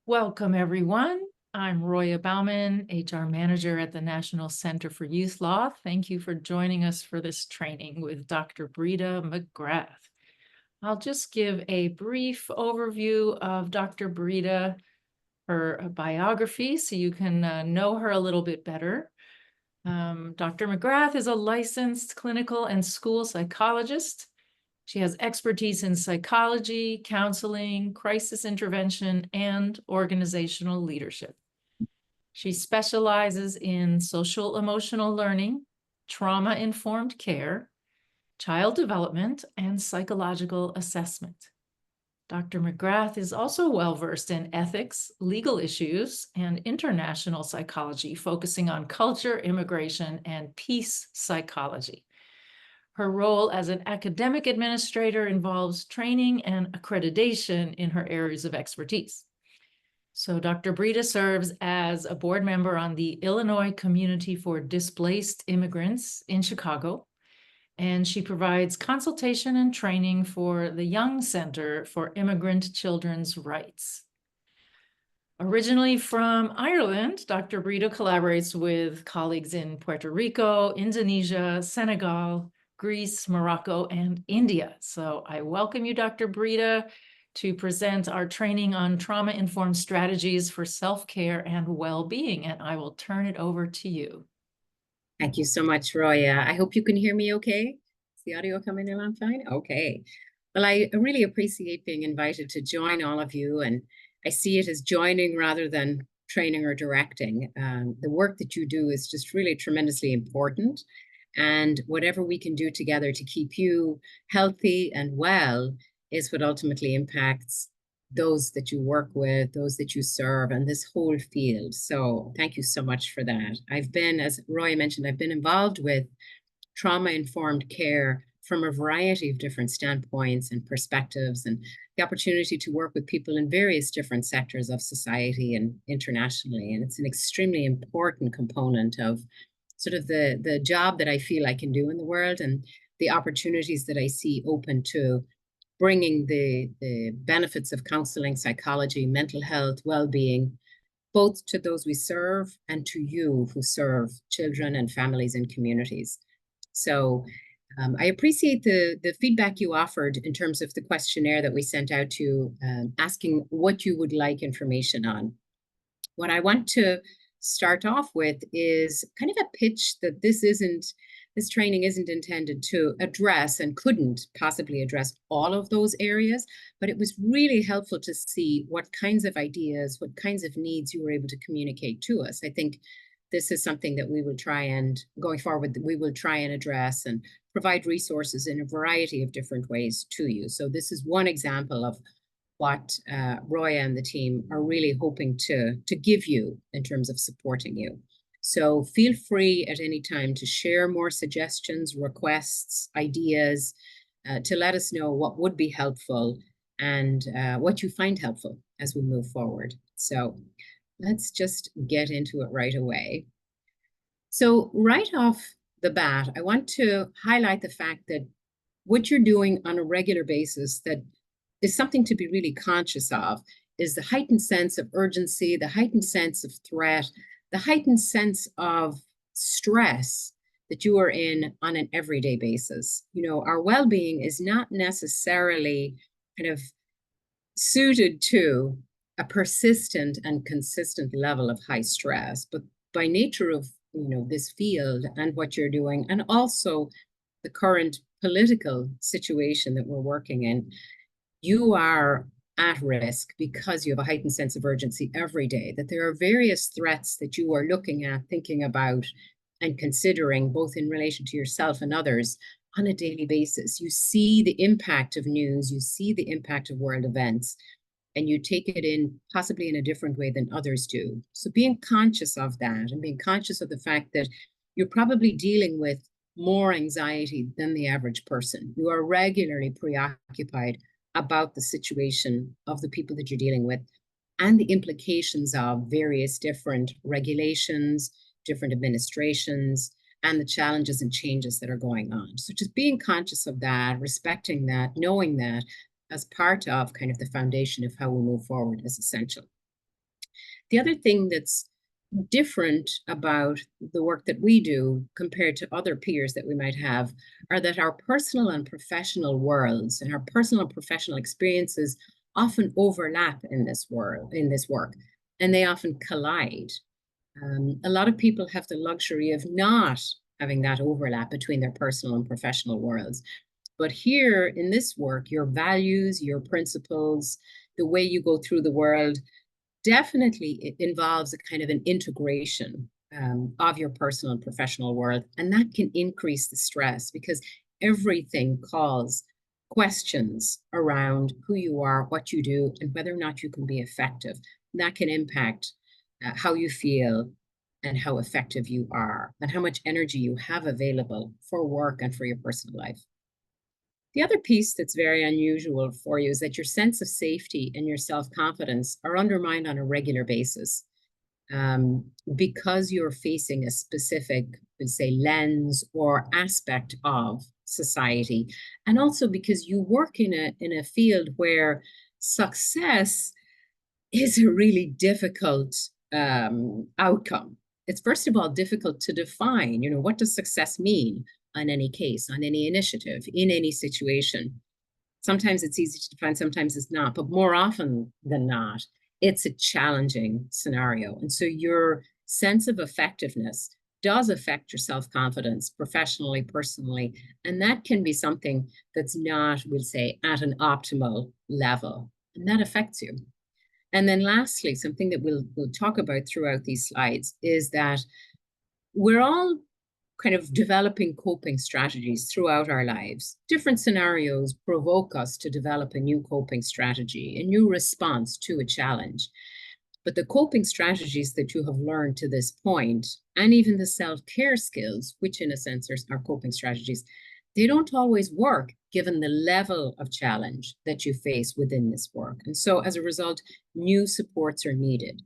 Welcome, everyone. I'm Roya Bauman, HR Manager at the National Center for Youth Law. Thank you for joining us for this training with Dr. Breda McGrath. I'll just give a brief overview of Dr. Breda, her biography, so you can know her a little bit better. Dr. McGrath is a licensed clinical and school psychologist. She has expertise in psychology, counseling, crisis intervention, and organizational leadership. She specializes in social emotional learning, trauma-informed care, child development, and psychological assessment. Dr. McGrath is also well-versed in ethics, legal issues, and international psychology, focusing on culture, immigration, and peace psychology. Her role as an academic administrator involves training and accreditation in her areas of expertise. So Dr. Breda serves as a board member on the Illinois Community for Displaced Immigrants in Chicago, and she provides consultation and training for the Young Center for Immigrant Children's Rights. Originally from Ireland, Dr. Breda collaborates with colleagues in Puerto Rico, Indonesia, Senegal, Greece, Morocco, and India. So I welcome you, Dr. Breda, to present our training on trauma-informed strategies for self-care and well-being, and I will turn it over to you. Thank you so much, Roya. I hope you can hear me okay. Is the audio coming along fine? Okay. Well, I really appreciate being invited to join all of you, and I see it as joining rather than training or directing. The work that you do is just really tremendously important, and whatever we can do together to keep you healthy and well is what ultimately impacts those that you work with, those that you serve, and this whole field. So thank you so much for that. I've been, as Roya mentioned, I've been involved with trauma-informed care from a variety of different standpoints and perspectives, and the opportunity to work with people in various different sectors of society and internationally. And it's an extremely important component of sort of the job that I feel I can do in the world, and the opportunities that I see open to bringing the benefits of counseling, psychology, mental health, well-being, both to those we serve and to you who serve children and families and communities. So I appreciate the feedback you offered in terms of the questionnaire that we sent out to you, asking what you would like information on. What I want to start off with is kind of a pitch that this training isn't intended to address and couldn't possibly address all of those areas, but it was really helpful to see what kinds of ideas, what kinds of needs you were able to communicate to us. I think this is something that we will try and, going forward, we will try and address and provide resources in a variety of different ways to you. So this is one example of what Roya and the team are really hoping to give you in terms of supporting you. So feel free at any time to share more suggestions, requests, ideas, to let us know what would be helpful and what you find helpful as we move forward. So let's just get into it right away. So right off the bat, I want to highlight the fact that what you're doing on a regular basis that is something to be really conscious of is the heightened sense of urgency, the heightened sense of threat, the heightened sense of stress that you are in on an everyday basis. You know, our well-being is not necessarily kind of suited to a persistent and consistent level of high stress, but by nature of, you know, this field and what you're doing, and also the current political situation that we're working in, you are at risk because you have a heightened sense of urgency every day, that there are various threats that you are looking at, thinking about, and considering, both in relation to yourself and others on a daily basis. You see the impact of news, you see the impact of world events, and you take it in possibly in a different way than others do. So being conscious of that and being conscious of the fact that you're probably dealing with more anxiety than the average person. You are regularly preoccupied about the situation of the people that you're dealing with and the implications of various different regulations, different administrations, and the challenges and changes that are going on. So just being conscious of that, respecting that, knowing that, as part of kind of the foundation of how we move forward is essential. The other thing that's different about the work that we do compared to other peers that we might have are that our personal and professional worlds and our personal and professional experiences often overlap in this work, and they often collide. A lot of people have the luxury of not having that overlap between their personal and professional worlds. But here in this work, your values, your principles, the way you go through the world, definitely it involves a kind of an integration of your personal and professional world. And that can increase the stress because everything calls questions around who you are, what you do, and whether or not you can be effective. And that can impact how you feel and how effective you are and how much energy you have available for work and for your personal life. The other piece that's very unusual for you is that your sense of safety and your self-confidence are undermined on a regular basis because you're facing a specific, say, lens or aspect of society, and also because you work in a field where success is a really difficult outcome. It's first of all difficult to define. What does success mean? On any case, on any initiative, in any situation. Sometimes it's easy to define, sometimes it's not, but more often than not, it's a challenging scenario. And so your sense of effectiveness does affect your self-confidence professionally, personally, and that can be something that's not, we'll say, at an optimal level, and that affects you. And then lastly, something that we'll talk about throughout these slides is that we're all kind of developing coping strategies throughout our lives. Different scenarios provoke us to develop a new coping strategy, a new response to a challenge. But the coping strategies that you have learned to this point, and even the self-care skills, which in a sense are coping strategies, they don't always work given the level of challenge that you face within this work. And so as a result, new supports are needed.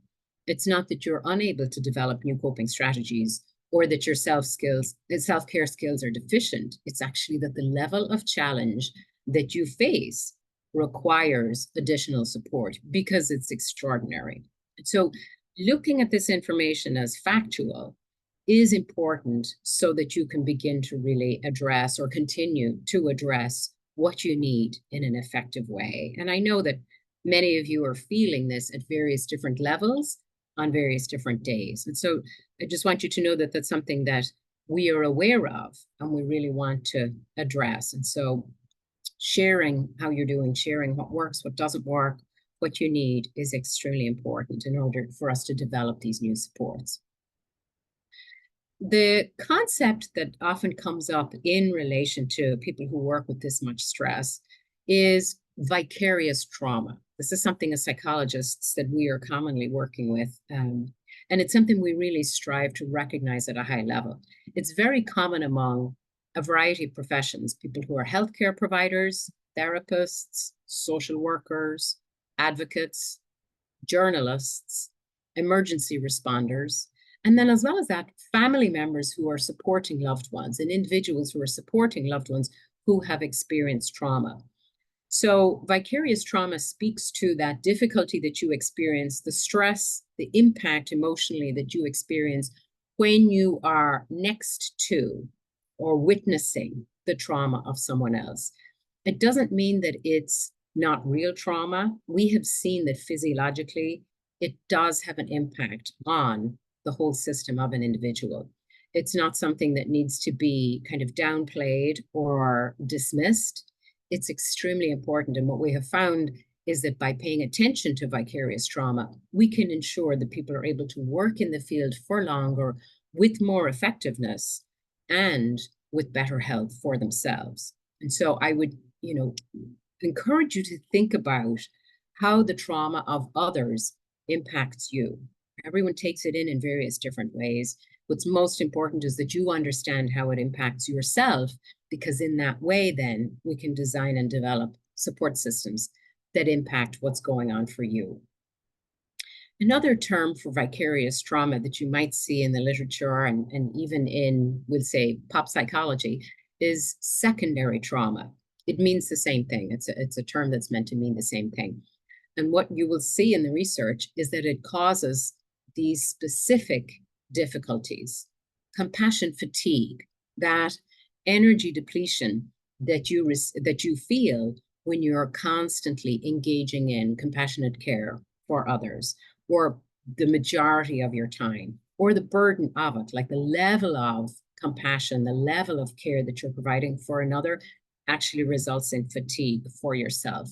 It's not that you're unable to develop new coping strategies or that your self-care skills are deficient. It's actually that the level of challenge that you face requires additional support because it's extraordinary. So looking at this information as factual is important so that you can begin to really address or continue to address what you need in an effective way. And I know that many of you are feeling this at various different levels on various different days. And so I just want you to know that that's something that we are aware of and we really want to address. And so sharing how you're doing, sharing what works, what doesn't work, what you need is extremely important in order for us to develop these new supports. The concept that often comes up in relation to people who work with this much stress is vicarious trauma. This is something as psychologists that we are commonly working with, and it's something we really strive to recognize at a high level. It's very common among a variety of professions, people who are healthcare providers, therapists, social workers, advocates, journalists, emergency responders, and then as well as that, family members who are supporting loved ones and individuals who are supporting loved ones who have experienced trauma. So vicarious trauma speaks to that difficulty that you experience, the stress, the impact emotionally that you experience when you are next to or witnessing the trauma of someone else. It doesn't mean that it's not real trauma. We have seen that physiologically, it does have an impact on the whole system of an individual. It's not something that needs to be kind of downplayed or dismissed. It's extremely important. And what we have found is that by paying attention to vicarious trauma, we can ensure that people are able to work in the field for longer with more effectiveness and with better health for themselves. And so I would, encourage you to think about how the trauma of others impacts you. Everyone takes it in various different ways. What's most important is that you understand how it impacts yourself, because in that way, then we can design and develop support systems that impact what's going on for you. Another term for vicarious trauma that you might see in the literature and even in, we'll say, pop psychology is secondary trauma. It means the same thing. It's a term that's meant to mean the same thing. And what you will see in the research is that it causes these specific difficulties, compassion fatigue, that energy depletion that you feel when you're constantly engaging in compassionate care for others, or the majority of your time, or the burden of it, like the level of compassion, the level of care that you're providing for another actually results in fatigue for yourself.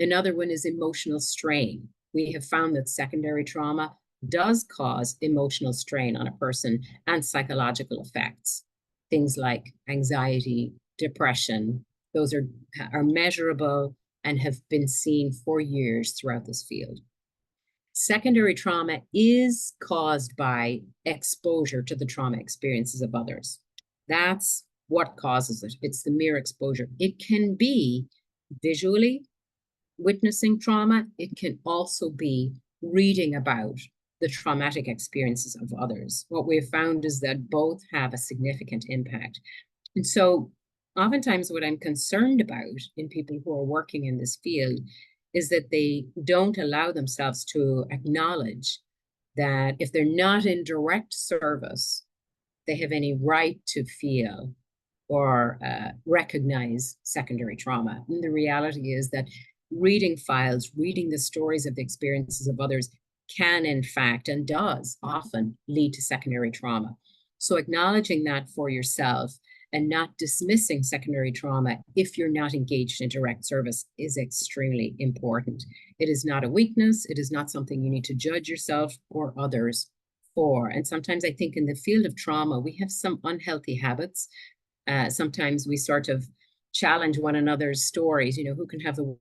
Another one is emotional strain. We have found that secondary trauma does cause emotional strain on a person and psychological effects. Things like anxiety, depression, those are measurable and have been seen for years throughout this field. Secondary trauma is caused by exposure to the trauma experiences of others. That's what causes it. It's the mere exposure. It can be visually witnessing trauma. It can also be reading about the traumatic experiences of others. What we have found is that both have a significant impact. And so oftentimes what I'm concerned about in people who are working in this field is that they don't allow themselves to acknowledge that if they're not in direct service, they have any right to feel or recognize secondary trauma. And the reality is that reading files, reading the stories of the experiences of others can, in fact, and does often lead to secondary trauma. So acknowledging that for yourself and not dismissing secondary trauma if you're not engaged in direct service is extremely important. It is not a weakness. It is not something you need to judge yourself or others for. And sometimes I think in the field of trauma, we have some unhealthy habits. Sometimes we sort of challenge one another's stories, who can have the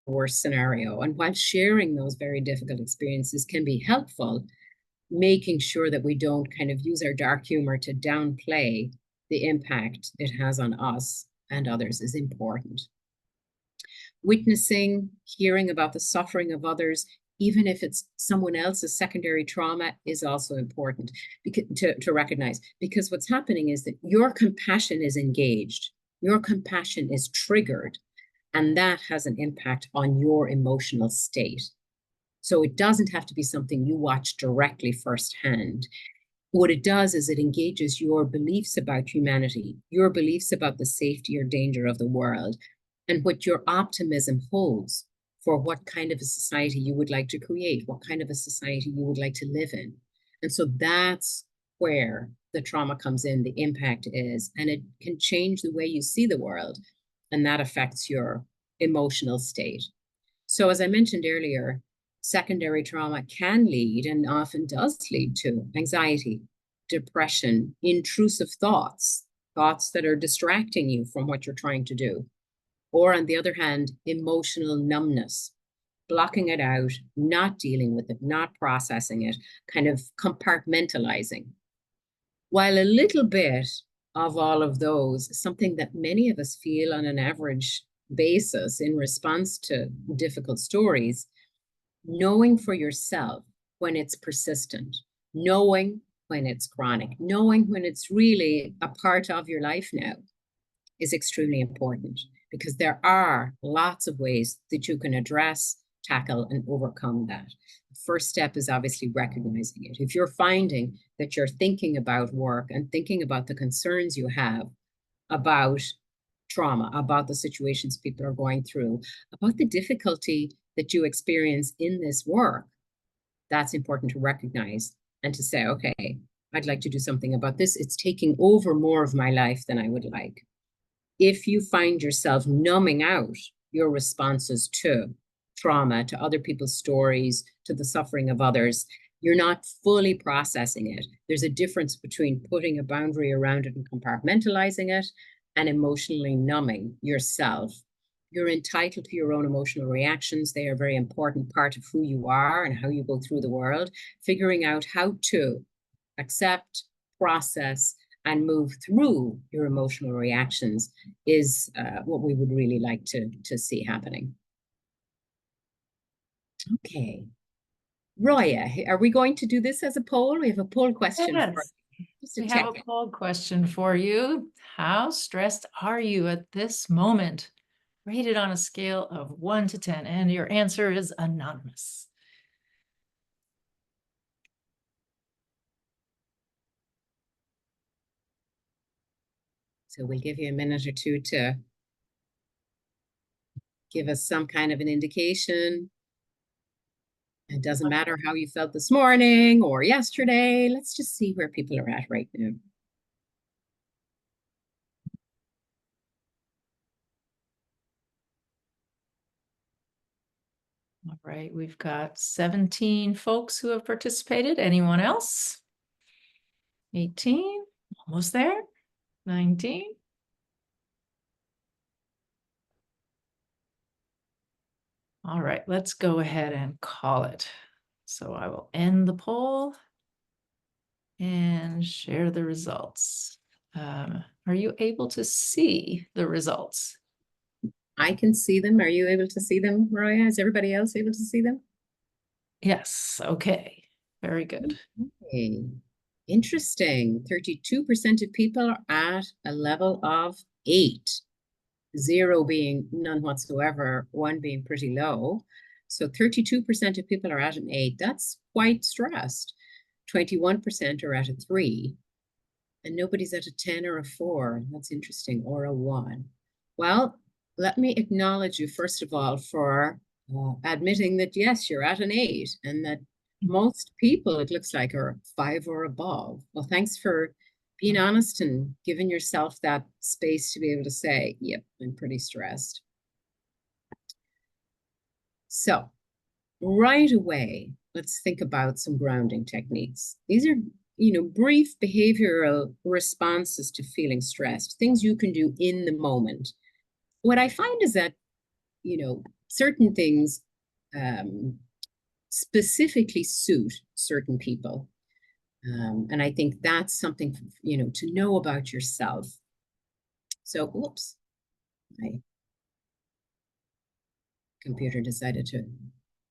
worst scenario. And while sharing those very difficult experiences can be helpful, making sure that we don't kind of use our dark humor to downplay the impact it has on us and others is important. Witnessing, hearing about the suffering of others, even if it's someone else's secondary trauma, is also important to recognize, because what's happening is that your compassion is engaged, your compassion is triggered, and that has an impact on your emotional state. So it doesn't have to be something you watch directly firsthand. What it does is it engages your beliefs about humanity, your beliefs about the safety or danger of the world, and what your optimism holds for what kind of a society you would like to create, what kind of a society you would like to live in. And so that's where the trauma comes in, the impact is, and it can change the way you see the world, and that affects your emotional state. So as I mentioned earlier, secondary trauma can lead, and often does lead, to anxiety, depression, intrusive thoughts that are distracting you from what you're trying to do. Or on the other hand, emotional numbness, blocking it out, not dealing with it, not processing it, kind of compartmentalizing. While a little bit of all of those is something that many of us feel on an average basis in response to difficult stories, knowing for yourself when it's persistent, knowing when it's chronic, knowing when it's really a part of your life now is extremely important, because there are lots of ways that you can address, tackle, and overcome that. The first step is obviously recognizing it. If you're finding that you're thinking about work and thinking about the concerns you have about trauma, about the situations people are going through, about the difficulty that you experience in this work, that's important to recognize and to say, okay, I'd like to do something about this. It's taking over more of my life than I would like. If you find yourself numbing out your responses to trauma, to other people's stories, to the suffering of others, you're not fully processing it. There's a difference between putting a boundary around it and compartmentalizing it and emotionally numbing yourself. You're entitled to your own emotional reactions. They are a very important part of who you are and how you go through the world. Figuring out how to accept, process, and move through your emotional reactions is what we would really like to see happening. Okay. Roya, are we going to do this as a poll? We have a poll question. Yes. Just to We check have a it. poll question for you. How stressed are you at this moment? Rated on a scale of 1 to 10, and your answer is anonymous. So we'll give you a minute or two to give us some kind of an indication. It doesn't matter how you felt this morning or yesterday. Let's just see where people are at right now. All right, we've got 17 folks who have participated. Anyone else? 18, almost there. 19. All right, let's go ahead and call it. So I will end the poll and share the results. Are you able to see the results? I can see them. Are you able to see them, Roya? Is everybody else able to see them? Yes, okay, very good. Okay. Interesting. 32% of people are at a level of 8, 0 being none whatsoever, 1 being pretty low. So 32% of people are at an 8. That's quite stressed. 21% are at a 3. And nobody's at a 10 or a 4. That's interesting. Or a 1. Well, let me acknowledge you, first of all, for admitting that, yes, you're at an 8 and that most people, it looks like, are 5 or above. Well, thanks for being honest and giving yourself that space to be able to say, yep, I'm pretty stressed. So right away, let's think about some grounding techniques. These are, brief behavioral responses to feeling stressed, things you can do in the moment. What I find is that, certain things specifically suit certain people. And I think that's something, to know about yourself. So, oops, my computer decided to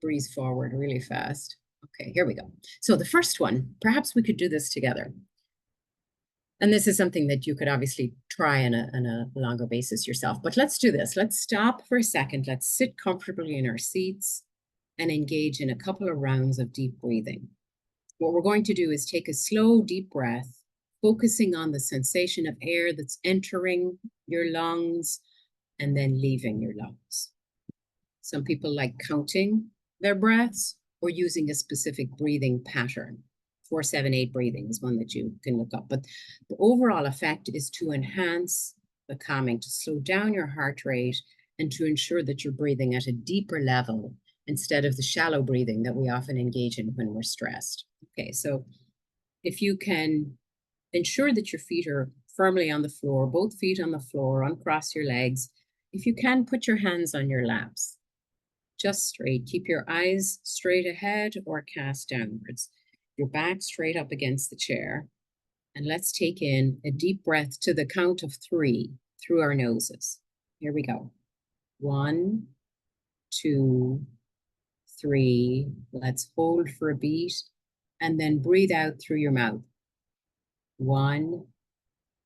breeze forward really fast. Okay, here we go. So the first one, perhaps we could do this together. And this is something that you could obviously try on a longer basis yourself. But let's do this. Let's stop for a second. Let's sit comfortably in our seats and engage in a couple of rounds of deep breathing. What we're going to do is take a slow, deep breath, focusing on the sensation of air that's entering your lungs and then leaving your lungs. Some people like counting their breaths or using a specific breathing pattern. 4-7-8 breathing is one that you can look up. But the overall effect is to enhance the calming, to slow down your heart rate, and to ensure that you're breathing at a deeper level instead of the shallow breathing that we often engage in when we're stressed. Okay, so if you can ensure that your feet are firmly on the floor, both feet on the floor, uncross your legs. If you can, put your hands on your laps, just straight. Keep your eyes straight ahead or cast downwards. Your back straight up against the chair. And let's take in a deep breath to the count of 3 through our noses. Here we go. 1, 2, 3. Let's hold for a beat and then breathe out through your mouth. 1,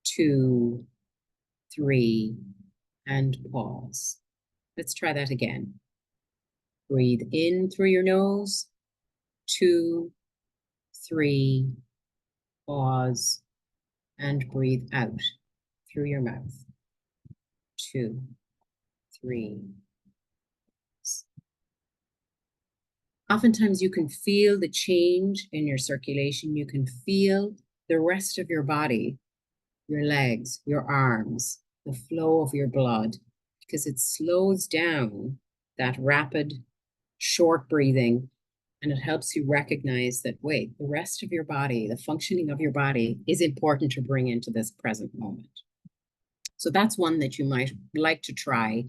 2, 3, and pause. Let's try that again. Breathe in through your nose. 2, 3, pause, and breathe out through your mouth. 2, 3. Oftentimes you can feel the change in your circulation. You can feel the rest of your body, your legs, your arms, the flow of your blood, because it slows down that rapid, short breathing. And it helps you recognize that, wait, the rest of your body, the functioning of your body is important to bring into this present moment. So that's one that you might like to try.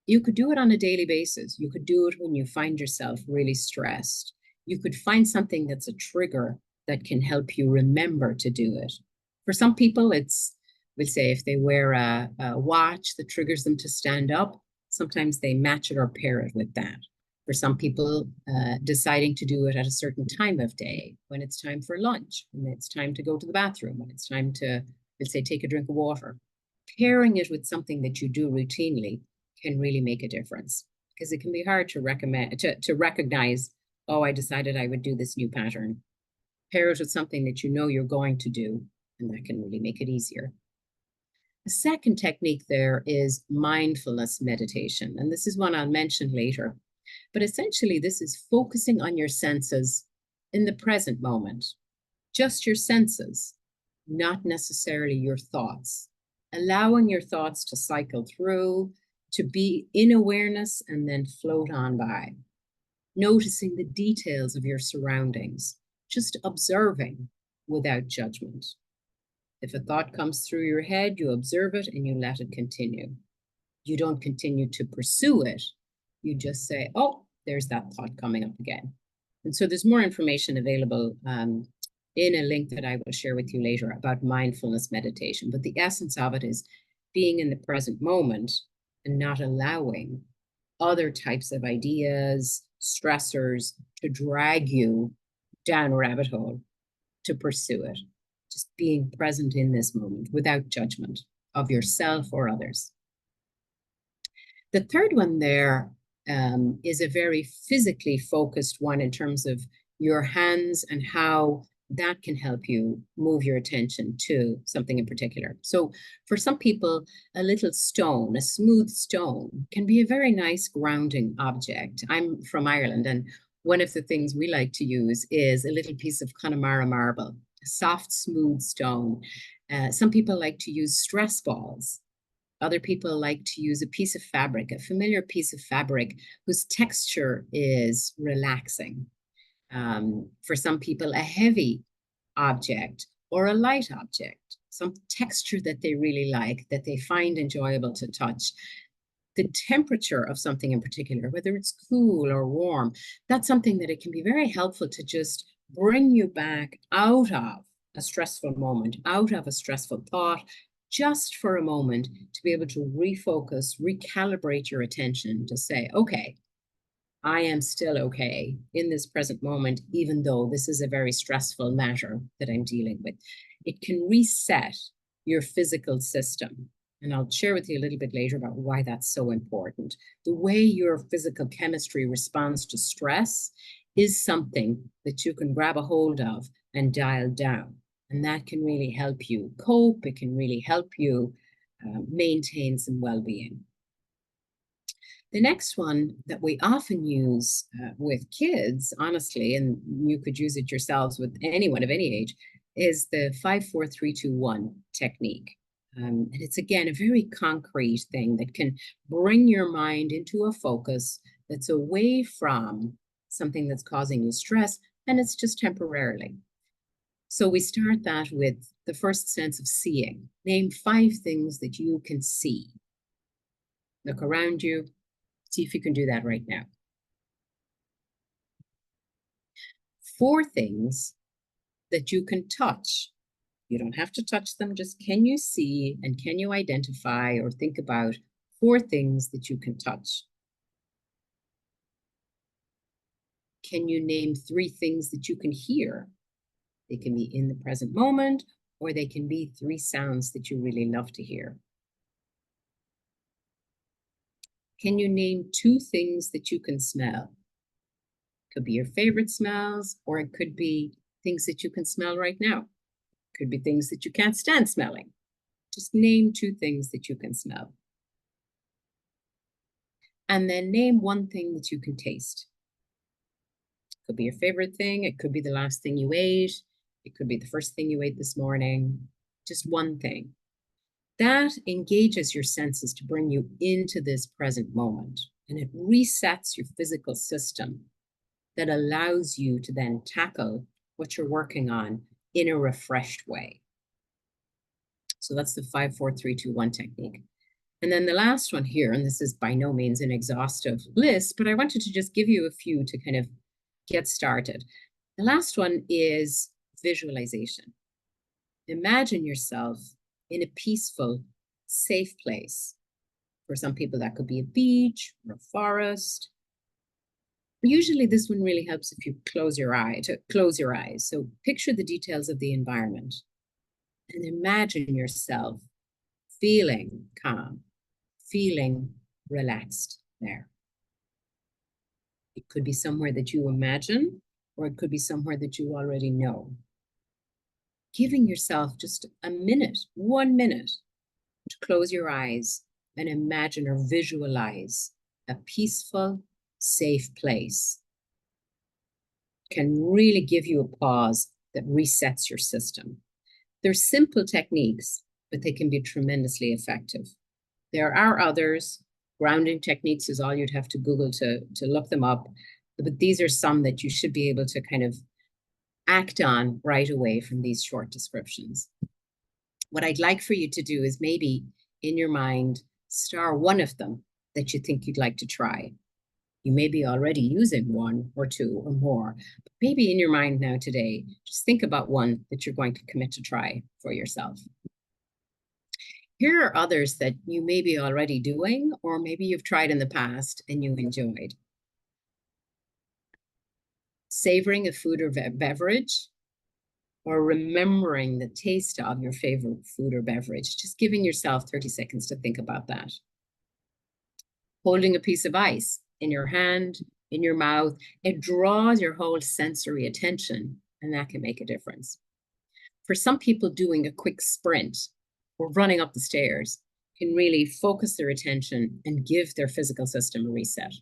You could do it on a daily basis. You could do it when you find yourself really stressed. You could find something that's a trigger that can help you remember to do it. For some people, it's, we'll say, if they wear a watch that triggers them to stand up, sometimes they match it or pair it with that. For some people, deciding to do it at a certain time of day, when it's time for lunch, when it's time to go to the bathroom, when it's time to, let's say, take a drink of water. Pairing it with something that you do routinely can really make a difference, because it can be hard to recognize, oh, I decided I would do this new pattern. Pair it with something that you know you're going to do, and that can really make it easier. The second technique there is mindfulness meditation, and this is one I'll mention later. But essentially, this is focusing on your senses in the present moment, just your senses, not necessarily your thoughts, allowing your thoughts to cycle through, to be in awareness and then float on by, noticing the details of your surroundings, just observing without judgment. If a thought comes through your head, you observe it and you let it continue. You don't continue to pursue it. You just say, oh, there's that thought coming up again. And so there's more information available in a link that I will share with you later about mindfulness meditation. But the essence of it is being in the present moment and not allowing other types of ideas, stressors to drag you down a rabbit hole to pursue it. Just being present in this moment without judgment of yourself or others. The third one there is a very physically focused one in terms of your hands and how that can help you move your attention to something in particular. So for some people, a little stone, a smooth stone, can be a very nice grounding object. I'm from Ireland, and one of the things we like to use is a little piece of Connemara marble, a soft, smooth stone. Some people like to use stress balls. Other people like to use a piece of fabric, a familiar piece of fabric whose texture is relaxing. For some people, a heavy object or a light object, some texture that they really like, that they find enjoyable to touch. The temperature of something in particular, whether it's cool or warm, that's something that it can be very helpful to just bring you back out of a stressful moment, out of a stressful thought, just for a moment, to be able to refocus, recalibrate your attention to say, okay, I am still okay in this present moment, even though this is a very stressful matter that I'm dealing with. It can reset your physical system. And I'll share with you a little bit later about why that's so important. The way your physical chemistry responds to stress is something that you can grab a hold of and dial down. And that can really help you cope. It can really help you maintain some well-being. The next one that we often use with kids, honestly, and you could use it yourselves with anyone of any age, is the 5-4-3-2-1 technique. And it's, again, a very concrete thing that can bring your mind into a focus that's away from something that's causing you stress, and it's just temporarily. So we start that with the first sense of seeing. Name 5 things that you can see. Look around you. See if you can do that right now. 4 things that you can touch. You don't have to touch them, just can you see and can you identify or think about 4 things that you can touch? Can you name 3 things that you can hear? They can be in the present moment, or they can be 3 sounds that you really love to hear. Can you name 2 things that you can smell? Could be your favorite smells, or it could be things that you can smell right now. Could be things that you can't stand smelling. Just name 2 things that you can smell. And then name 1 thing that you can taste. Could be your favorite thing. It could be the last thing you ate. It could be the first thing you ate this morning. Just 1 thing. That engages your senses to bring you into this present moment. And it resets your physical system that allows you to then tackle what you're working on in a refreshed way. So that's the 5-4-3-2-1 technique. And then the last one here, and this is by no means an exhaustive list, but I wanted to just give you a few to kind of get started. The last one is visualization. Imagine yourself in a peaceful, safe place. For some people, that could be a beach or a forest. Usually this one really helps if you close your eyes. So picture the details of the environment and imagine yourself feeling calm, feeling relaxed there. It could be somewhere that you imagine, or it could be somewhere that you already know. Giving yourself just a minute, 1 minute, to close your eyes and imagine or visualize a peaceful, safe place can really give you a pause that resets your system. They're simple techniques, but they can be tremendously effective. There are others. Grounding techniques is all you'd have to Google to look them up. But these are some that you should be able to kind of act on right away from these short descriptions. What I'd like for you to do is maybe in your mind, star one of them that you think you'd like to try. You may be already using one or two or more, but maybe in your mind now today, just think about one that you're going to commit to try for yourself. Here are others that you may be already doing, or maybe you've tried in the past and you've enjoyed. Savoring a food or beverage, or remembering the taste of your favorite food or beverage, just giving yourself 30 seconds to think about that. Holding a piece of ice in your hand, in your mouth, it draws your whole sensory attention, and that can make a difference. For some people, doing a quick sprint or running up the stairs can really focus their attention and give their physical system a reset.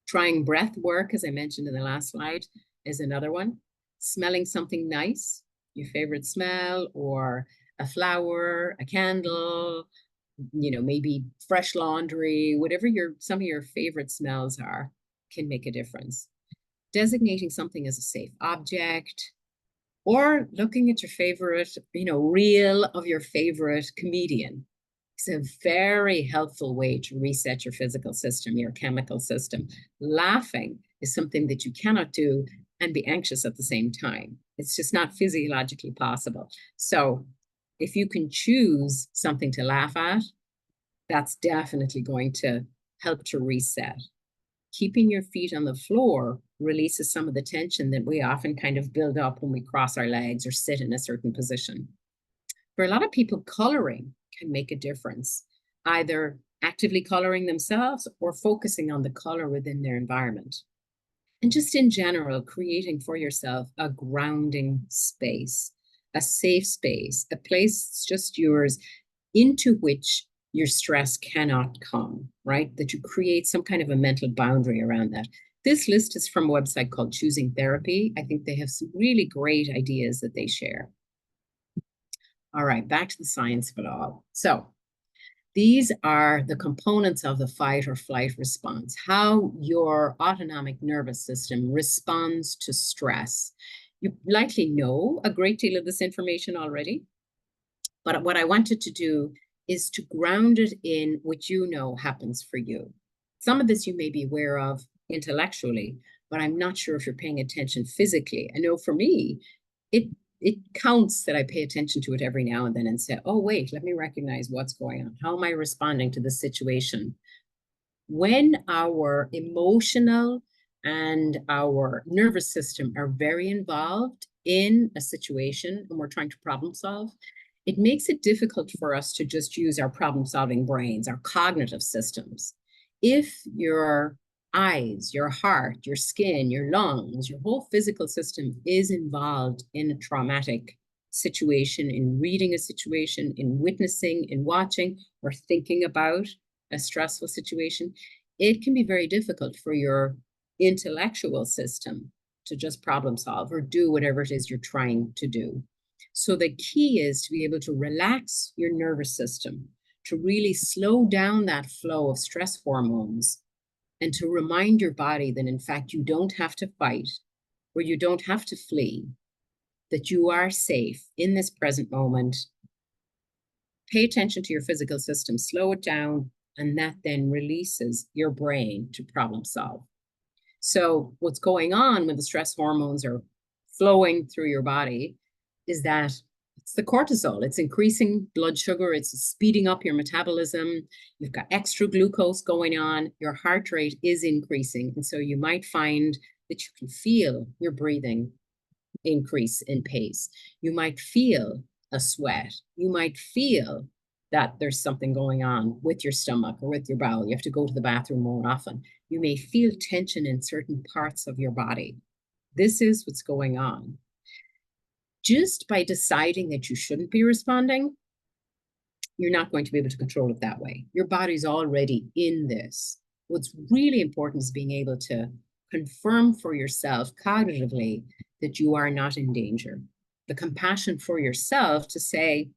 Trying breath work, as I mentioned in the last slide, is another one. Smelling something nice, your favorite smell, or a flower, a candle, maybe fresh laundry, whatever some of your favorite smells are, can make a difference. Designating something as a safe object, or looking at your favorite, reel of your favorite comedian. It's a very helpful way to reset your physical system, your chemical system. Laughing is something that you cannot do and be anxious at the same time. It's just not physiologically possible. So if you can choose something to laugh at, that's definitely going to help to reset. Keeping your feet on the floor releases some of the tension that we often kind of build up when we cross our legs or sit in a certain position. For a lot of people, coloring can make a difference, either actively coloring themselves or focusing on the color within their environment. And just in general, creating for yourself a grounding space, a safe space, a place that's just yours, into which your stress cannot come, right? That you create some kind of a mental boundary around that. This list is from a website called Choosing Therapy. I think they have some really great ideas that they share. All right, back to the science of it all. So these are the components of the fight or flight response, how your autonomic nervous system responds to stress. You likely know a great deal of this information already, but what I wanted to do is to ground it in what happens for you. Some of this you may be aware of intellectually, but I'm not sure if you're paying attention physically. I know for me, it counts that I pay attention to it every now and then and say, oh, wait, let me recognize what's going on. How am I responding to this situation? When our emotional and our nervous system are very involved in a situation and we're trying to problem solve, it makes it difficult for us to just use our problem-solving brains, our cognitive systems. If your eyes, your heart, your skin, your lungs, your whole physical system is involved in a traumatic situation, in reading a situation, in witnessing, in watching, or thinking about a stressful situation, it can be very difficult for your intellectual system to just problem solve or do whatever it is you're trying to do. So the key is to be able to relax your nervous system, to really slow down that flow of stress hormones, and to remind your body that, in fact, you don't have to fight or you don't have to flee, that you are safe in this present moment. Pay attention to your physical system, slow it down, and that then releases your brain to problem solve. So what's going on when the stress hormones are flowing through your body is that It's the cortisol. It's increasing blood sugar. It's speeding up your metabolism. You've got extra glucose going on. Your heart rate is increasing. And so you might find that you can feel your breathing increase in pace. You might feel a sweat. You might feel that there's something going on with your stomach or with your bowel. You have to go to the bathroom more often. You may feel tension in certain parts of your body. This is what's going on. Just by deciding that you shouldn't be responding, you're not going to be able to control it that way. Your body's already in this. What's really important is being able to confirm for yourself cognitively that you are not in danger. The compassion for yourself to say,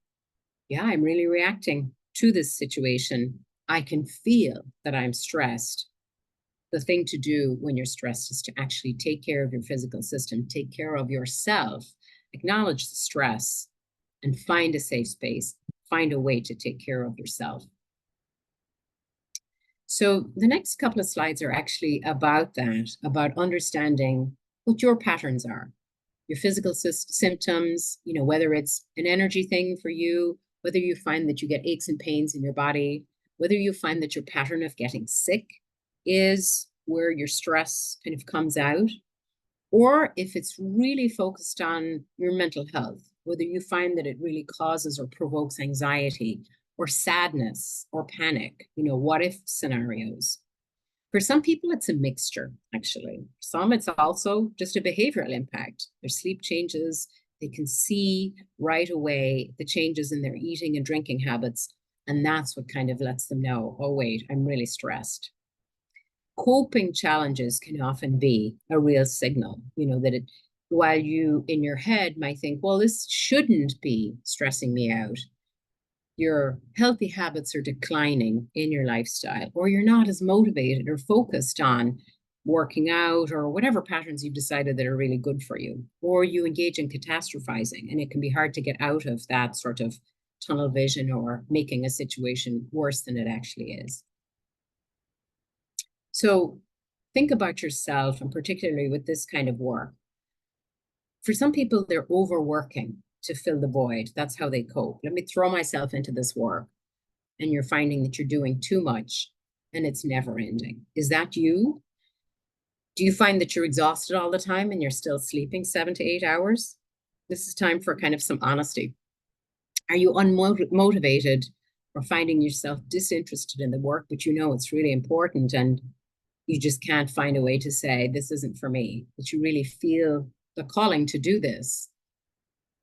yeah, I'm really reacting to this situation. I can feel that I'm stressed. The thing to do when you're stressed is to actually take care of your physical system, take care of yourself, acknowledge the stress, and find a safe space, find a way to take care of yourself. So the next couple of slides are actually about that, about understanding what your patterns are, your physical symptoms, whether it's an energy thing for you, whether you find that you get aches and pains in your body, whether you find that your pattern of getting sick is where your stress kind of comes out, or if it's really focused on your mental health, whether you find that it really causes or provokes anxiety or sadness or panic, what if scenarios. For some people, it's a mixture, actually. Some, it's also just a behavioral impact. Their sleep changes. They can see right away the changes in their eating and drinking habits. And that's what kind of lets them know, oh, wait, I'm really stressed. Coping challenges can often be a real signal, that while you in your head might think, well, this shouldn't be stressing me out, your healthy habits are declining in your lifestyle, or you're not as motivated or focused on working out or whatever patterns you've decided that are really good for you, or you engage in catastrophizing, and it can be hard to get out of that sort of tunnel vision or making a situation worse than it actually is. So think about yourself, and particularly with this kind of work. For some people, they're overworking to fill the void. That's how they cope. Let me throw myself into this work. And you're finding that you're doing too much and it's never ending. Is that you? Do you find that you're exhausted all the time and you're still sleeping 7 to 8 hours? This is time for kind of some honesty. Are you unmotivated or finding yourself disinterested in the work, but it's really important and you just can't find a way to say, this isn't for me, that you really feel the calling to do this,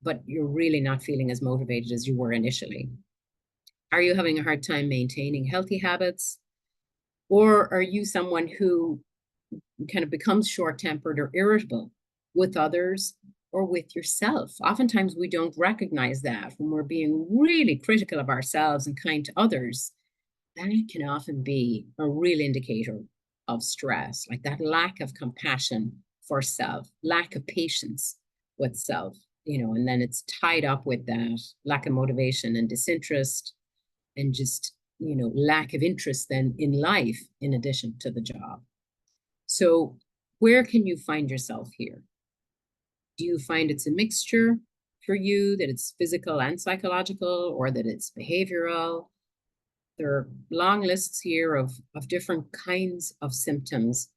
but you're really not feeling as motivated as you were initially? Are you having a hard time maintaining healthy habits? Or are you someone who kind of becomes short-tempered or irritable with others or with yourself? Oftentimes we don't recognize that when we're being really critical of ourselves and kind to others. That can often be a real indicator of stress, like that lack of compassion for self, lack of patience with self, and then it's tied up with that lack of motivation and disinterest and just, lack of interest then in life in addition to the job. So where can you find yourself here? Do you find it's a mixture for you, that it's physical and psychological, or that it's behavioral? There are long lists here of different kinds of symptoms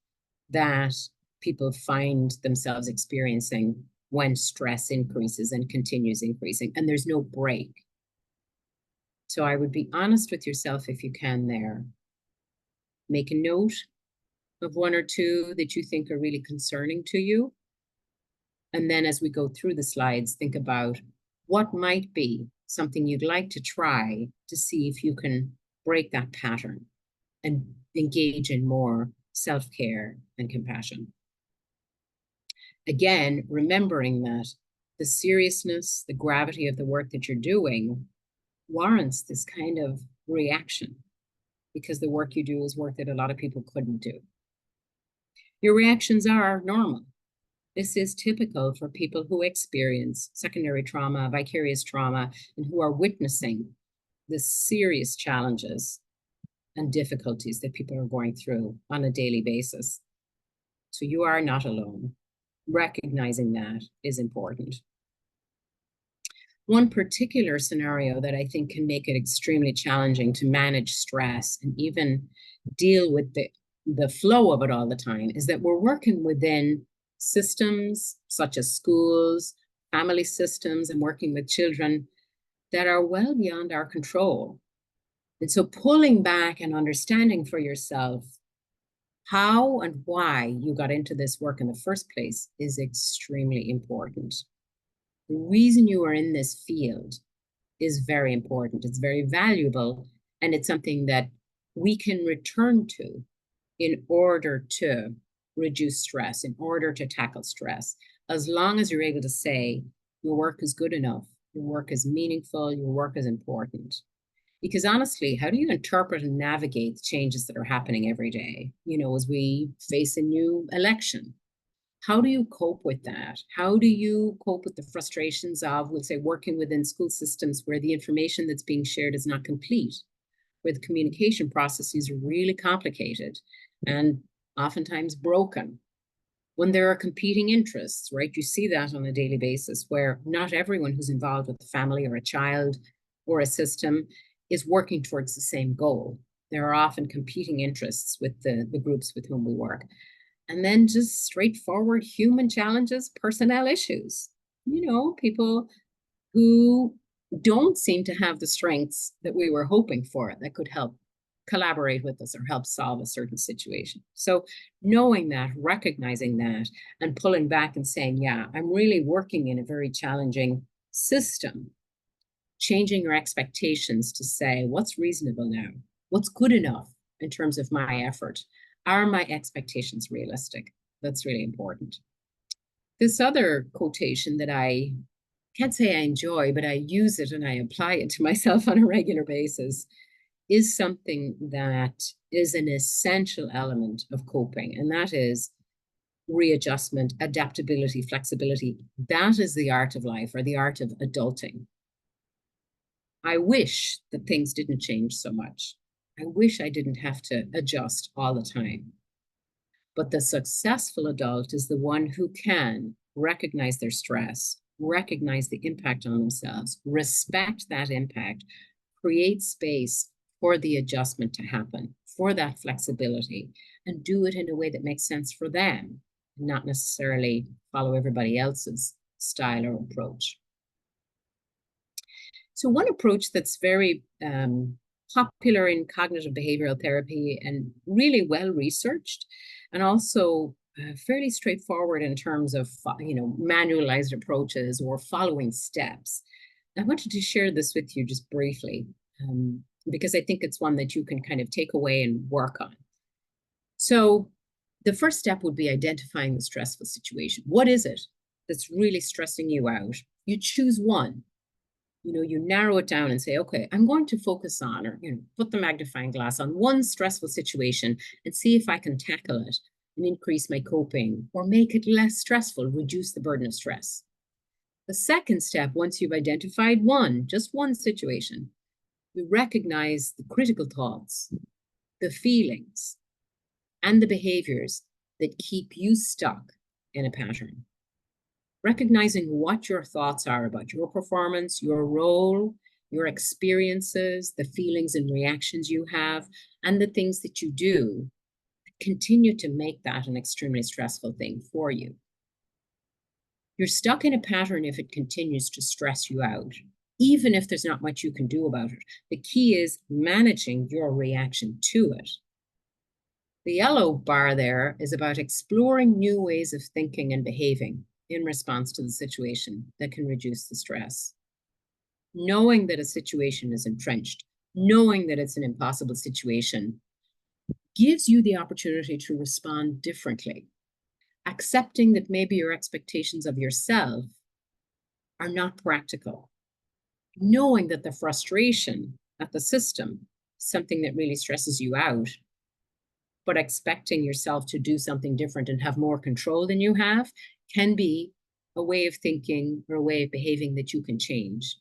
that people find themselves experiencing when stress increases and continues increasing, and there's no break. So I would be honest with yourself if you can there. Make a note of 1 or 2 that you think are really concerning to you. And then as we go through the slides, think about what might be something you'd like to try to see if you can break that pattern and engage in more self-care and compassion. Again, remembering that the seriousness, the gravity of the work that you're doing warrants this kind of reaction, because the work you do is work that a lot of people couldn't do. Your reactions are normal. This is typical for people who experience secondary trauma, vicarious trauma, and who are witnessing the serious challenges and difficulties that people are going through on a daily basis. So you are not alone. Recognizing that is important. One particular scenario that I think can make it extremely challenging to manage stress and even deal with the flow of it all the time is that we're working within systems such as schools, family systems, and working with children that are well beyond our control. And so pulling back and understanding for yourself how and why you got into this work in the first place is extremely important. The reason you are in this field is very important. It's very valuable, and it's something that we can return to in order to reduce stress, in order to tackle stress. As long as you're able to say your work is good enough, your work is meaningful, your work is important. Because honestly, how do you interpret and navigate the changes that are happening every day? You know, as we face a new election, how do you cope with that? How do you cope with the frustrations of, we'll say, working within school systems where the information that's being shared is not complete, where the communication processes are really complicated and oftentimes broken? When there are competing interests, right? You see that on a daily basis where not everyone who's involved with a family or a child or a system is working towards the same goal. There are often competing interests with the groups with whom we work. And then just straightforward human challenges, personnel issues. You know, people who don't seem to have the strengths that we were hoping for that could help collaborate with us or help solve a certain situation. So knowing that, recognizing that, and pulling back and saying, yeah, I'm really working in a very challenging system, changing your expectations to say, what's reasonable now? What's good enough in terms of my effort? Are my expectations realistic? That's really important. This other quotation that I can't say I enjoy, but I use it and I apply it to myself on a regular basis is something that is an essential element of coping, and that is readjustment, adaptability, flexibility. That is the art of life, or the art of adulting. I wish that things didn't change so much. I wish I didn't have to adjust all the time. But the successful adult is the one who can recognize their stress, recognize the impact on themselves, respect that impact, create space for the adjustment to happen, for that flexibility, and do it in a way that makes sense for them, not necessarily follow everybody else's style or approach. So one approach that's very popular in cognitive behavioral therapy and really well researched, and also fairly straightforward in terms of manualized approaches or following steps. I wanted to share this with you just briefly because I think it's one that you can kind of take away and work on. So the first step would be identifying the stressful situation. What is it that's really stressing you out? You choose one. You narrow it down and say, okay, I'm going to focus on, or put the magnifying glass on one stressful situation and see if I can tackle it and increase my coping or make it less stressful, reduce the burden of stress. The second step, once you've identified just one situation, you recognize the critical thoughts, the feelings, and the behaviors that keep you stuck in a pattern. Recognizing what your thoughts are about your performance, your role, your experiences, the feelings and reactions you have, and the things that you do continue to make that an extremely stressful thing for you. You're stuck in a pattern if it continues to stress you out, even if there's not much you can do about it. The key is managing your reaction to it. The yellow bar there is about exploring new ways of thinking and behaving in response to the situation that can reduce the stress. Knowing that a situation is entrenched, knowing that it's an impossible situation, gives you the opportunity to respond differently. Accepting that maybe your expectations of yourself are not practical. Knowing that the frustration at the system is something that really stresses you out, but expecting yourself to do something different and have more control than you have can be a way of thinking or a way of behaving that you can change.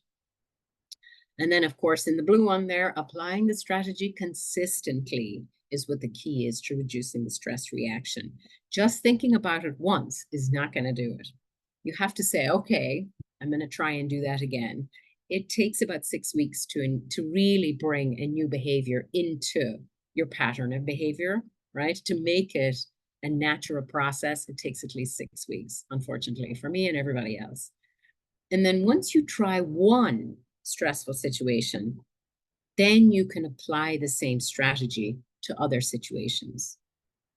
And then, of course, in the blue one there, applying the strategy consistently is what the key is to reducing the stress reaction. Just thinking about it once is not going to do it. You have to say, okay, I'm going to try and do that again. It takes about 6 weeks to really bring a new behavior into your pattern of behavior, right? To make it a natural process, it takes at least 6 weeks, unfortunately, for me and everybody else. And then once you try one stressful situation, then you can apply the same strategy to other situations.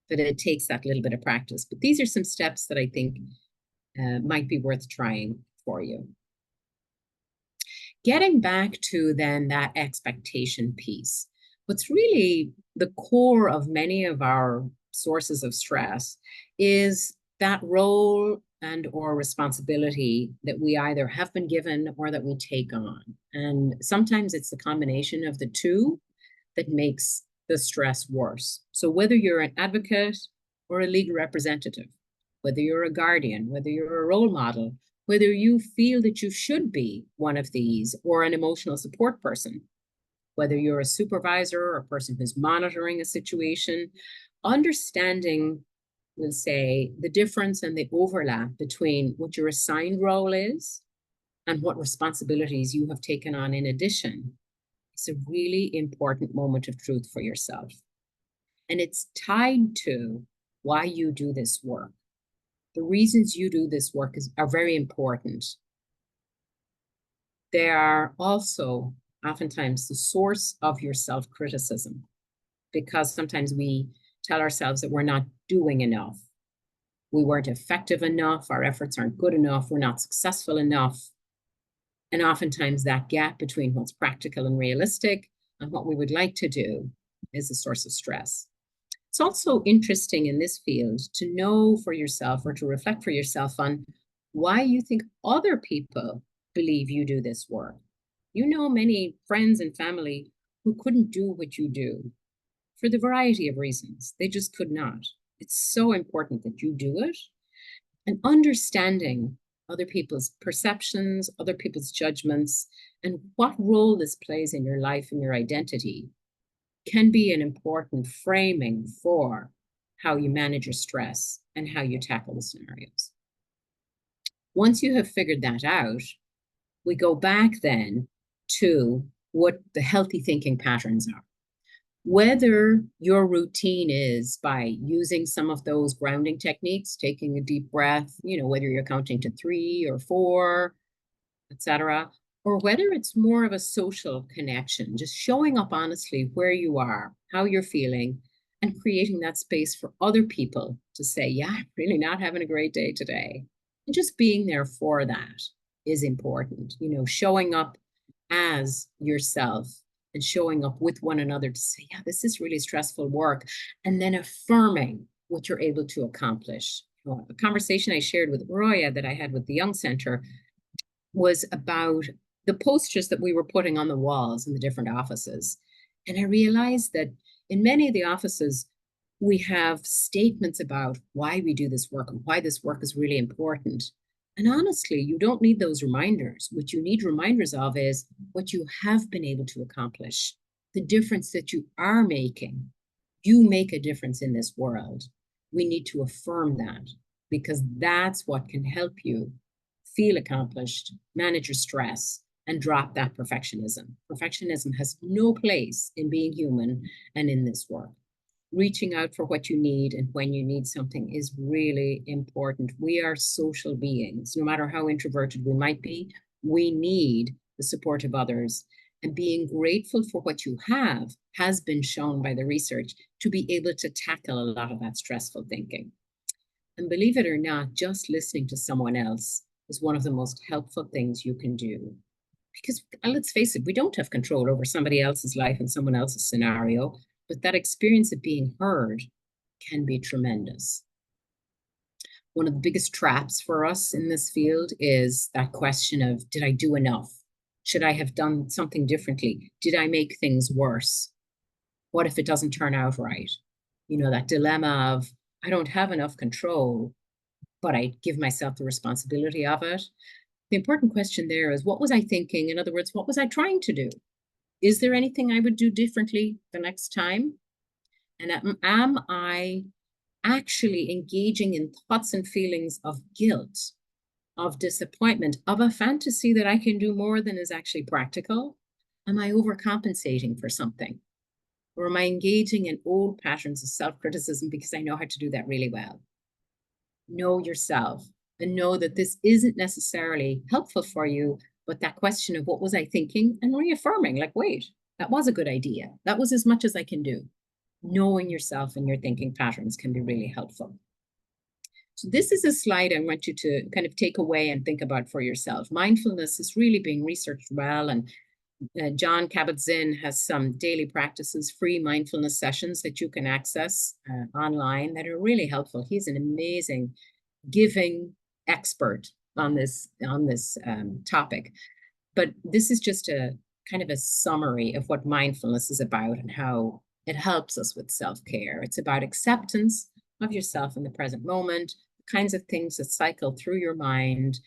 But it takes that little bit of practice. But these are some steps that I think might be worth trying for you. Getting back to then that expectation piece, what's really the core of many of our sources of stress is that role and or responsibility that we either have been given or that we take on. And sometimes it's the combination of the two that makes the stress worse. So whether you're an advocate or a legal representative, whether you're a guardian, whether you're a role model, whether you feel that you should be one of these or an emotional support person, whether you're a supervisor or a person who's monitoring a situation, understanding, we'll say, the difference and the overlap between what your assigned role is and what responsibilities you have taken on in addition is a really important moment of truth for yourself. And it's tied to why you do this work. The reasons you do this work are very important. They are also oftentimes the source of your self-criticism, because sometimes we tell ourselves that we're not doing enough. We weren't effective enough, our efforts aren't good enough, we're not successful enough. And oftentimes that gap between what's practical and realistic and what we would like to do is a source of stress. It's also interesting in this field to know for yourself or to reflect for yourself on why you think other people believe you do this work. You know many friends and family who couldn't do what you do for the variety of reasons. They just could not. It's so important that you do it. And understanding other people's perceptions, other people's judgments, and what role this plays in your life and your identity can be an important framing for how you manage your stress and how you tackle the scenarios. Once you have figured that out, we go back then to what the healthy thinking patterns are. Whether your routine is by using some of those grounding techniques, taking a deep breath, whether you're counting to 3 or 4, etc., or whether it's more of a social connection, just showing up honestly where you are, how you're feeling, and creating that space for other people to say, yeah, I'm really not having a great day today. And just being there for that is important, showing up as yourself and showing up with one another to say, yeah, this is really stressful work, and then affirming what you're able to accomplish. A conversation I shared with Roya that I had with the Young Center was about the posters that we were putting on the walls in the different offices. And I realized that in many of the offices, we have statements about why we do this work and why this work is really important. And honestly, you don't need those reminders. What you need reminders of is what you have been able to accomplish, the difference that you are making. You make a difference in this world. We need to affirm that, because that's what can help you feel accomplished, manage your stress, and drop that perfectionism. Perfectionism has no place in being human and in this work. Reaching out for what you need and when you need something is really important. We are social beings. No matter how introverted we might be, we need the support of others. And being grateful for what you have has been shown by the research to be able to tackle a lot of that stressful thinking. And believe it or not, just listening to someone else is one of the most helpful things you can do. Because let's face it, we don't have control over somebody else's life and someone else's scenario, but that experience of being heard can be tremendous. One of the biggest traps for us in this field is that question of, did I do enough? Should I have done something differently? Did I make things worse? What if it doesn't turn out right? That dilemma of, I don't have enough control, but I give myself the responsibility of it. The important question there is, what was I thinking? In other words, what was I trying to do? Is there anything I would do differently the next time? And am I actually engaging in thoughts and feelings of guilt of disappointment, of a fantasy that I can do more than is actually practical? Am I overcompensating for something? Or am I engaging in old patterns of self-criticism because I know how to do that really well? Know yourself and know that this isn't necessarily helpful for you, but that question of what was I thinking, and reaffirming, like, wait, that was a good idea. That was as much as I can do. Knowing yourself and your thinking patterns can be really helpful. So this is a slide I want you to kind of take away and think about for yourself. Mindfulness is really being researched well, and Jon Kabat-Zinn has some daily practices, free mindfulness sessions that you can access online that are really helpful. He's an amazing giving expert on this topic. But this is just a kind of a summary of what mindfulness is about and how it helps us with self-care. It's about acceptance of yourself in the present moment, the kinds of things that cycle through your mind,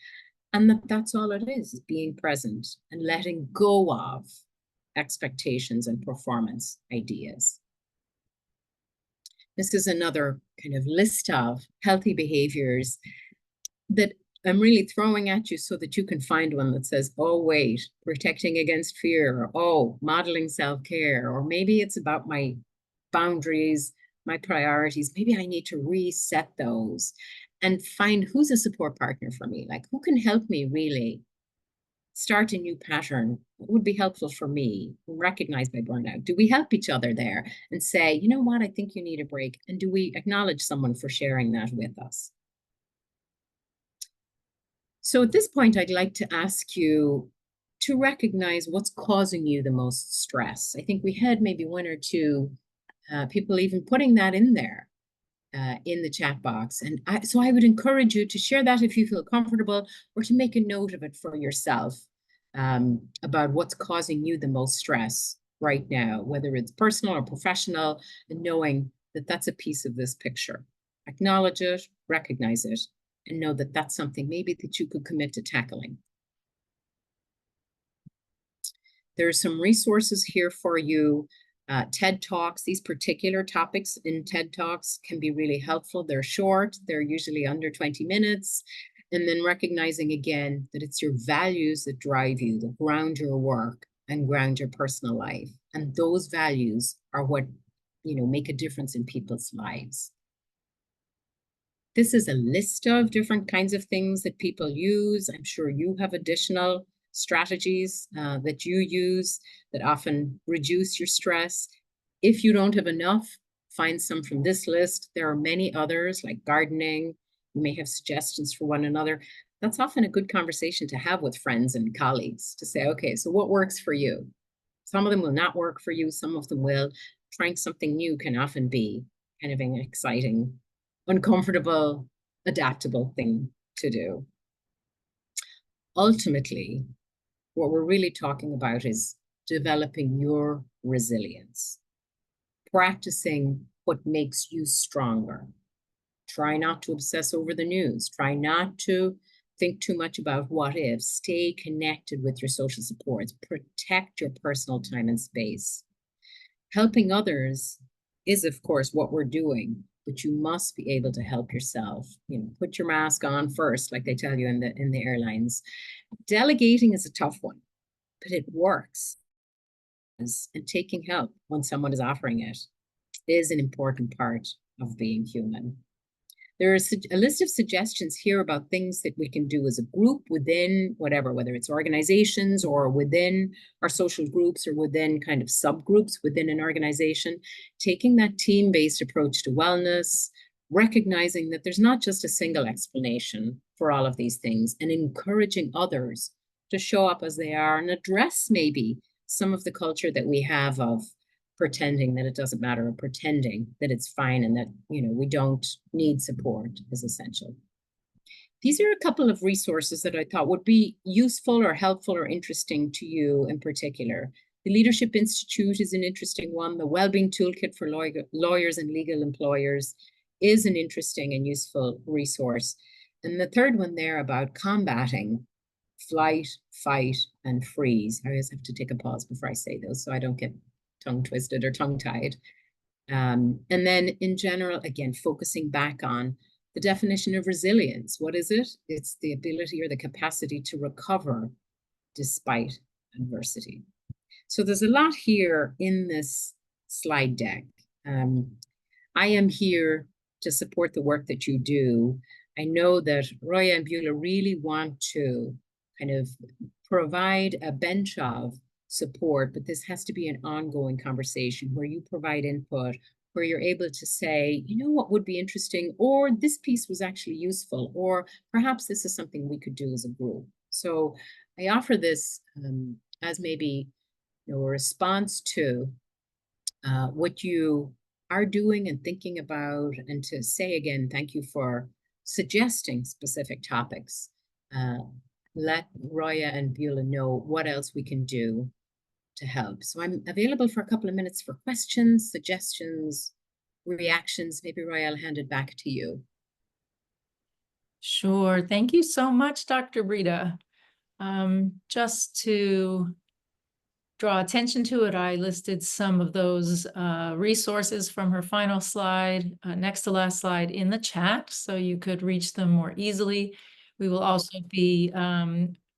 and that's all it is being present and letting go of expectations and performance ideas. This is another kind of list of healthy behaviors that I'm really throwing at you so that you can find one that says, oh, wait, protecting against fear, or oh, modeling self-care, or maybe it's about my boundaries, my priorities. Maybe I need to reset those and find who's a support partner for me, like who can help me really start a new pattern. What would be helpful for me, recognized by burnout? Do we help each other there and say, you know what, I think you need a break? And do we acknowledge someone for sharing that with us? So at this point, I'd like to ask you to recognize what's causing you the most stress. I think we had maybe one or two people even putting that in there in the chat box. And so I would encourage you to share that if you feel comfortable, or to make a note of it for yourself about what's causing you the most stress right now, whether it's personal or professional, and knowing that that's a piece of this picture. Acknowledge it, recognize it, and know that that's something maybe that you could commit to tackling. There are some resources here for you. TED Talks, these particular topics in TED Talks can be really helpful. They're short, they're usually under 20 minutes. And then recognizing again that it's your values that drive you, that ground your work and ground your personal life. And those values are what, make a difference in people's lives. This is a list of different kinds of things that people use. I'm sure you have additional strategies that you use that often reduce your stress. If you don't have enough, find some from this list. There are many others like gardening. You may have suggestions for one another. That's often a good conversation to have with friends and colleagues to say, okay, so what works for you? Some of them will not work for you. Some of them will. Trying something new can often be kind of an exciting, uncomfortable, adaptable thing to do. Ultimately, what we're really talking about is developing your resilience, practicing what makes you stronger. Try not to obsess over the news. Try not to think too much about what if. Stay connected with your social supports. Protect your personal time and space. Helping others is, of course, what we're doing, but you must be able to help yourself. Put your mask on first, like they tell you in the airlines. Delegating is a tough one, but it works. And taking help when someone is offering it is an important part of being human. There is a list of suggestions here about things that we can do as a group within whatever, whether it's organizations or within our social groups or within kind of subgroups within an organization, taking that team-based approach to wellness, recognizing that there's not just a single explanation for all of these things, and encouraging others to show up as they are and address maybe some of the culture that we have of pretending that it doesn't matter, or pretending that it's fine and that, we don't need support is essential. These are a couple of resources that I thought would be useful or helpful or interesting to you in particular. The Leadership Institute is an interesting one. The Wellbeing Toolkit for Lawyers and Legal Employers is an interesting and useful resource. And the third one there about combating flight, fight, and freeze. I always have to take a pause before I say those so I don't get tongue twisted or tongue tied. And then in general, again, focusing back on The definition of resilience, what is it? It's the ability or the capacity to recover despite adversity. So there's a lot here in this slide deck. I am here to support the work that you do. I know that Roya and Beulah really want to kind of provide a bench of support, but this has to be an ongoing conversation where you provide input, where you're able to say, you know, what would be interesting, or this piece was actually useful, or perhaps this is something we could do as a group. So I offer this as maybe a response to what you are doing and thinking about, and to say again, thank you for suggesting specific topics. Let Roya and Beulah know what else we can do to help. So I'm available for a couple of minutes for questions, suggestions, reactions. Maybe Roya, I'll hand it back to you. Sure. Thank you so much, Dr. Brita. Just to draw attention to it, I listed some of those resources from her final slide, next to last slide, in the chat, so you could reach them more easily. We will also be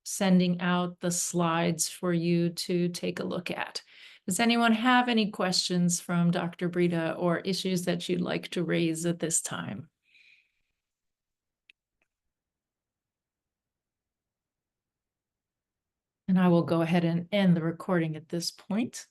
sending out the slides for you to take a look at. Does anyone have any questions from Dr. Brita or issues that you'd like to raise at this time? And I will go ahead and end the recording at this point.